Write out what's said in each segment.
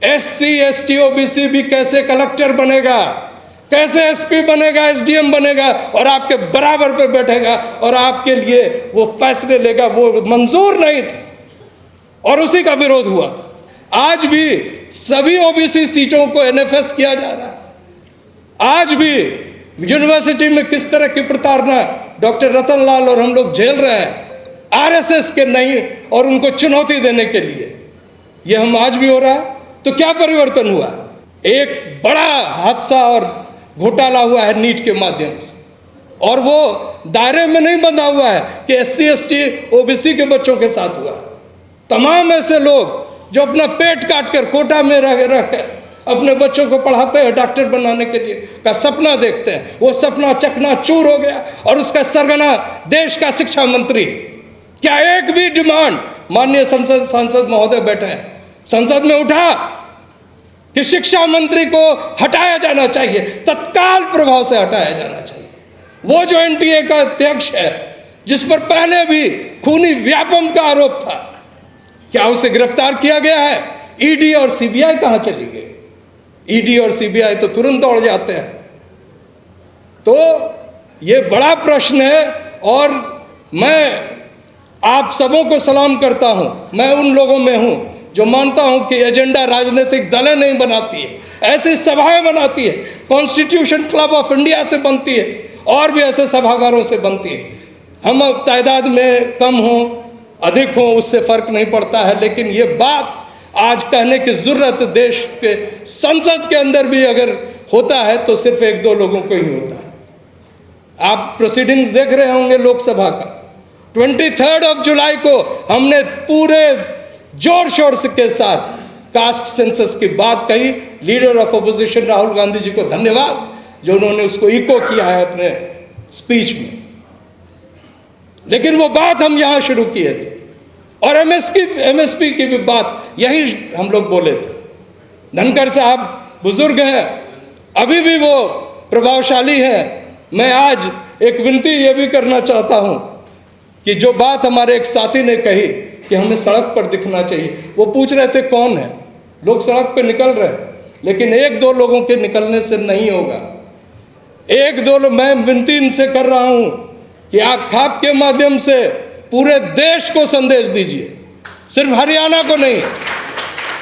SC ST OBC भी कैसे collector बनेगा, कैसे SP बनेगा, SDM बनेगा और आपके बराबर पे बैठेगा और आपके लिए वो फैसले लेगा, वो मंजूर नहीं था और उसी का विरोध हुआ था। आज भी सभी OBC सीटों को NFS किया जा रहा है। आज भी यूनिवर्सिटी में किस तरह की प्रताड़ना डॉक्टर रतन लाल और हम लोग झेल रहे हैं RSS के नहीं और उनको चुनौती देने के लिए, ये हम आज भी हो रहा है। तो क्या परिवर्तन हुआ? एक बड़ा हादसा और घोटाला हुआ है नीट के माध्यम से, और वो दायरे में नहीं बंधा हुआ है कि SC ST OBC के बच्चों के साथ हुआ। तमाम ऐसे लोग जो अपना पेट काट कर कोटा में रह कर अपने बच्चों को पढ़ाते हैं, डॉक्टर बनाने के लिए का सपना देखते हैं, वो सपना चकनाचूर हो गया और उसका सरगना देश का शिक्षा मंत्री। क्या एक भी डिमांड माननीय सांसद महोदय बैठे हैं संसद में उठा कि शिक्षा मंत्री को हटाया जाना चाहिए, तत्काल प्रभाव से हटाया जाना चाहिए? वो जो NTA का अध्यक्ष है जिस पर पहले भी खूनी व्यापम का आरोप था, क्या उसे गिरफ्तार किया गया है? ED और CBI कहां चली गई? ED और CBI तो तुरंत दौड़ जाते हैं। तो ये बड़ा प्रश्न है और मैं आप सबों को सलाम करता हूं। मैं उन लोगों में हूं जो मानता हूं कि एजेंडा राजनीतिक दलें नहीं बनाती है, ऐसी सभाएं बनाती है, कॉन्स्टिट्यूशन क्लब ऑफ इंडिया से बनती है और भी ऐसे सभागारों से बनती है। हम अब तादाद में कम हो अधिक हो उससे फर्क नहीं पड़ता है, लेकिन ये बात आज कहने की जरूरत देश के संसद के अंदर भी अगर होता है तो सिर्फ 1-2 लोगों को ही होता है। आप प्रोसीडिंग्स देख रहे होंगे लोकसभा का। 23 जुलाई को हमने पूरे जोर शोर के साथ कास्ट सेंसस की बात कही। Leader of opposition Rahul Gandhi ji को धन्यवाद जो उन्होंने उसको इको किया है अपने स्पीच में, लेकिन वो बात हम यहां शुरू किए थे और MSP की भी बात यही हम लोग बोले थे। धनखड़ साहब बुजुर्ग हैं, अभी भी वो प्रभावशाली हैं। मैं आज एक विनती ये भी करना चाहता हूं कि जो बात हमारे एक साथी ने कही कि हमें सड़क पर दिखना चाहिए, वो पूछ रहे थे कौन है? लोग सड़क पे निकल रहे हैं, लेकिन 1-2 लोगों के निकलने से नहीं होगा। 1-2 लोग, मैं विनती इनसे कर रहा हूं कि आप खाप के माध्यम से पूरे देश को संदेश दीजिए, सिर्फ हरियाणा को नहीं,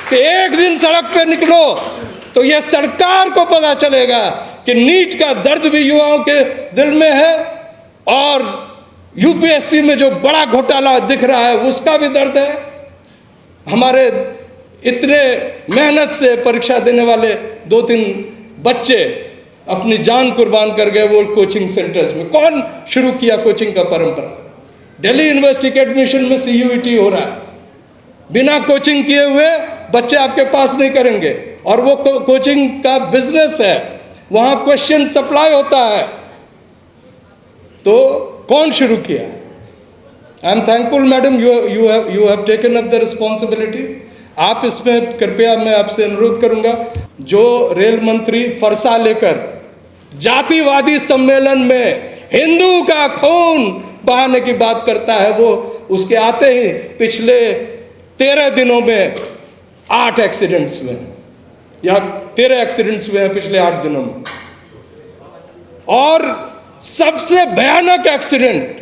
कि एक दिन सड़क पे निकलो तो यह सरकार को पता चलेगा कि नीट का दर्द भी युवाओं के दिल में है और UPSC में जो बड़ा घोटाला दिख रहा है उसका भी दर्द है। हमारे इतने मेहनत से परीक्षा देने वाले 2-3 बच्चे अपनी जान कुर्बान कर गए वो कोचिंग सेंटर्स में। कौन शुरू किया कोचिंग का परंपरा? दिल्ली यूनिवर्सिटी के एडमिशन में CUET हो रहा है, बिना कोचिंग किए हुए बच्चे आपके पास नहीं करेंगे और वो कोचिंग का बिजनेस है, वहाँ क्वेश्चन सप्लाई होता है। तो कौन शुरू किया? I am thankful madam, you have taken up the responsibility. आप इसमें कृपया मैं आपसे अनुरोध करूंगा, जो रेल मंत्री फरसा लेकर जातिवादी सम्मेलन में हिंदू का खून बहाने की बात करता है, वो उसके आते ही पिछले 13 दिनों में 8 एक्सीडेंट्स हुए या 13 एक्सीडेंट्स हुए हैं पिछले 8 दिनों में। और सबसे भयानक एक्सीडेंट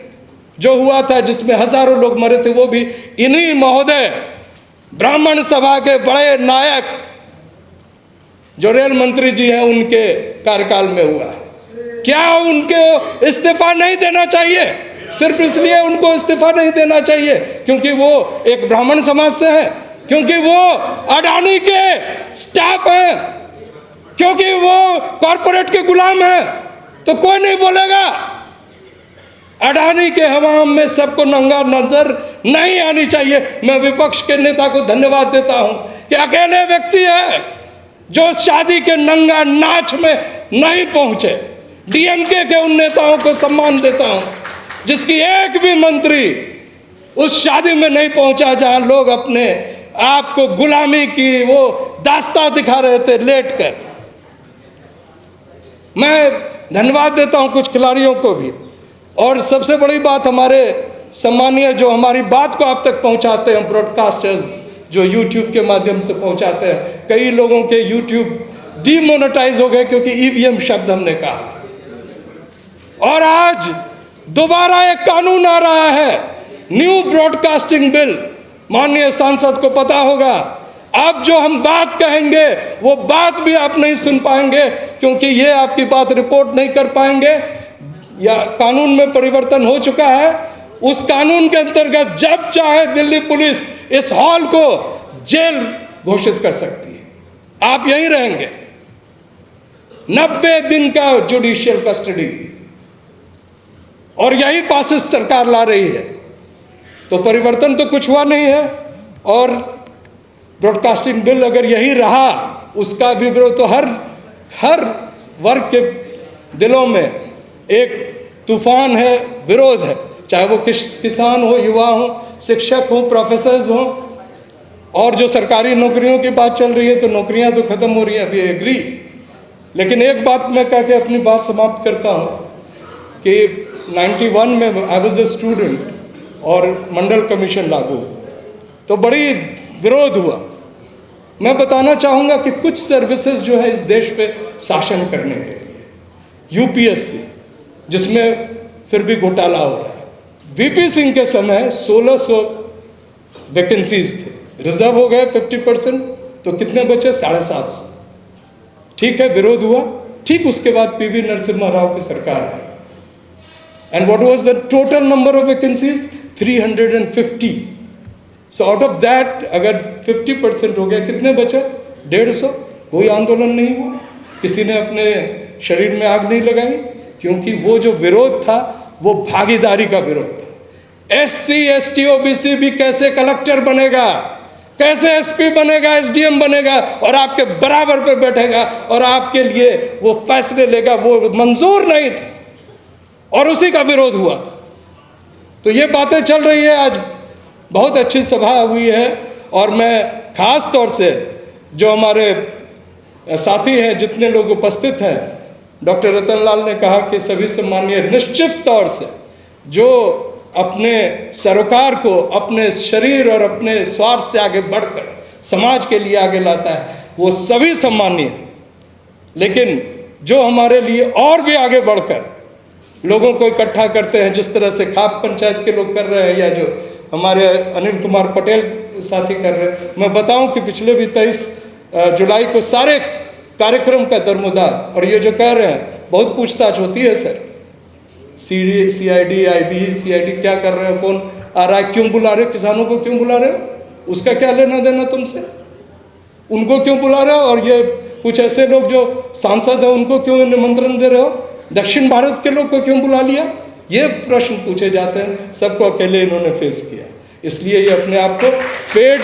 जो हुआ था जिसमें हजारों लोग मरे थे, वो भी इन्हीं महोदय ब्राह्मण सभा के बड़े नायक जो रेल मंत्री जी हैं उनके कार्यकाल में हुआ है। क्या उनको इस्तीफा नहीं देना चाहिए? सिर्फ इसलिए उनको इस्तीफा नहीं देना चाहिए क्योंकि वो एक ब्राह्मण समाज से है, क्योंकि वो अडानी के स्टाफ हैं, क्योंकि वो कॉरपोरेट के गुलाम हैं, तो कोई नहीं बोलेगा। अडानी के हवाम में सबको नंगा नजर नहीं आनी चाहिए। मैं विपक्ष के नेता को धन्यवाद देता हूं कि अकेले व्यक्ति है जो शादी के नंगा नाच में नहीं पहुंचे। DMK के उन नेताओं को सम्मान देता हूं जिसकी एक भी मंत्री उस शादी में नहीं पहुंचा जहां लोग अपने आप को गुलामी की वो दास्तां दिखा रहे थे लेट कर। मैं धन्यवाद देता हूं कुछ खिलाड़ियों को भी, और सबसे बड़ी बात हमारे सम्मानीय जो हमारी बात को आप तक पहुंचाते हैं ब्रॉडकास्टर्स जो YouTube के माध्यम से पहुंचाते हैं। कई लोगों के YouTube डीमोनेटाइज हो गए क्योंकि ईवीएम शब्द हमने कहा। और आज दोबारा एक कानून आ रहा है, न्यू ब्रॉडकास्टिंग बिल। माननीय सांसद को पता होगा, अब जो हम बात कहेंगे वो बात भी आप नहीं सुन पाएंगे, क्योंकि ये आपकी बात रिपोर्ट नहीं कर पाएंगे। या कानून में परिवर्तन हो चुका है। उस कानून के अंतर्गत जब चाहे दिल्ली पुलिस इस हॉल को जेल घोषित कर सकती है। आप यहीं रहेंगे। 90 दिन का जुडिशियल कस्टडी, और यही फासिस्ट सरकार ला रही है। तो परिवर्तन तो कुछ हुआ नहीं है। और ब्रॉडकास्टिंग बिल अगर यही रहा, उसका भी विरोध तो हर वर्ग के दिलों में एक तूफान है, विरोध है। चाहे वो किसान हो, युवा हो, शिक्षक हो, प्रोफेसर्स हो। और जो सरकारी नौकरियों की बात चल रही है, तो नौकरियां तो खत्म हो रही है, अभी एग्री। लेकिन एक बात मैं कह के अपनी बात समाप्त करता हूँ कि 91 में आई वॉज ए स्टूडेंट और मंडल कमीशन लागू हुआ, तो बड़ी विरोध हुआ। मैं बताना चाहूँगा कि कुछ सर्विसेज जो है इस देश पे शासन करने के लिए, यूपीएससी जिसमें फिर भी घोटाला हो रहा है। वीपी सिंह के समय 1600 वैकेंसीज थे, रिजर्व हो गए 50%, तो कितने बचे? 750। ठीक है, विरोध हुआ। ठीक उसके बाद पीवी नरसिम्हा राव की सरकार आई। And what was the total number of vacancies? 350। So out of that अगर 50% हो गया, कितने बचे? 150। कोई आंदोलन नहीं हुआ, किसी ने अपने शरीर में आग नहीं लगाई, क्योंकि वो जो विरोध था वो भागीदारी का विरोध था। SC ST OBC भी कैसे कलेक्टर बनेगा, कैसे SP बनेगा, SDM बनेगा और आपके बराबर पे बैठेगा और आपके लिए वो फैसले लेगा, वो मंजूर नहीं था और उसी का विरोध हुआ था। तो ये बातें चल रही है। आज बहुत अच्छी सभा हुई है और मैं खास तौर से जो हमारे साथी हैं, जितने लोग उपस्थित हैं, डॉक्टर रतनलाल ने कहा कि सभी सम्मानीय, निश्चित तौर से जो अपने सरोकार को अपने शरीर और अपने स्वार्थ से आगे बढ़कर समाज के लिए आगे लाता है, वो सभी सम्मानीय। लेकिन जो हमारे लिए और भी आगे बढ़कर लोगों को इकट्ठा करते हैं, जिस तरह से खाप पंचायत के लोग कर रहे हैं, या जो हमारे अनिल कुमार पटेल साथी कर रहे हैं, मैं बताऊं कि पिछले भी 23 जुलाई को सारे कार्यक्रम का दरमुदार, और ये जो कह रहे हैं बहुत पूछताछ होती है सर, CID IB CID क्या कर रहे हो, कौन आ रहा है, क्यों बुला रहे हो, किसानों को क्यों बुला रहे हो, उसका क्या लेना देना तुमसे, उनको क्यों बुला रहे हो, और ये कुछ ऐसे लोग जो सांसद हैं उनको क्यों निमंत्रण दे रहे हो, दक्षिण भारत के लोग को क्यों बुला लिया, ये प्रश्न पूछे जाते हैं। सबको अकेले इन्होंने फेस किया, इसलिए ये अपने आप को पेड,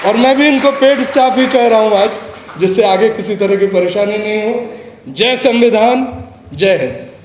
और मैं भी इनको पेड स्टाफ ही कह रहा हूँ आज, जिससे आगे किसी तरह की परेशानी नहीं हो। जय संविधान, जय हिंद।